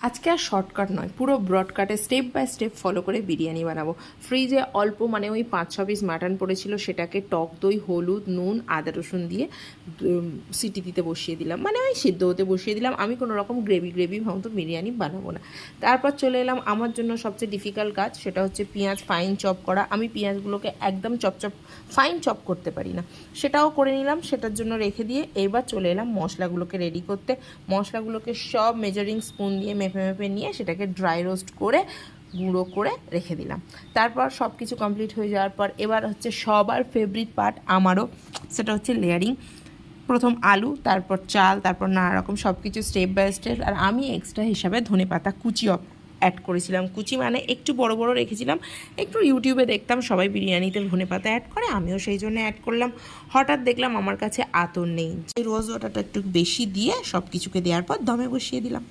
আজকে আর শর্টকাট নয়, পুরো ব্রডকাটে স্টেপ বাই স্টেপ ফলো করে বিরিয়ানি বানাবো। ফ্রিজে অল্প মানে ওই 5-6 পিস মাটন পড়েছিল, সেটাকে টক দই, হলুদ, নুন, আদা রসুন দিয়ে সিটি দিতে বসিয়ে দিলাম, মানে ওই সিদ্ধ হতে বসিয়ে দিলাম। আমি কোনো রকম গ্রেভি মতো বিরিয়ানি বানাবো না। তারপর চলে এলাম আমার জন্য সবচেয়ে ডিফিকাল্ট কাজ, সেটা হচ্ছে পেঁয়াজ ফাইন চপ করা। আমি পেঁয়াজগুলোকে একদম ফাইন চপ করতে পারি না, সেটাও করে নিলাম। সেটার জন্য রেখে দিয়ে এবার চলে এলাম মশলাগুলোকে রেডি করতে। মশলাগুলোকে সব মেজারিং স্পুন দিয়ে মেপে নিয়ে সেটাকে ড্রাই রোস্ট করে গুঁড়ো করে রেখে দিলাম। তারপর সব কিছু কমপ্লিট হয়ে যাওয়ার পর এবার হচ্ছে সবার ফেভারিট পার্ট আমারও, সেটা হচ্ছে লেয়ারিং। প্রথম আলু, তারপর চাল, তারপর নানা রকম সব কিছু স্টেপ বাই স্টেপ। আর আমি এক্সট্রা হিসাবে ধনেপাতা কুচি অ্যাড করেছিলাম। কুচি মানে একটু বড় বড় রেখেছিলাম। একটু ইউটিউবে দেখতাম সবাই বিরিয়ানিতে ধনেপাতা অ্যাড করে, আমিও সেই জন্য অ্যাড করলাম। হঠাৎ দেখলাম আমার কাছে আতর নেই, যে রোজ ওয়াটারটা একটু বেশি দিয়ে সব কিছুকে দেওয়ার পর দমে বসিয়ে দিলাম।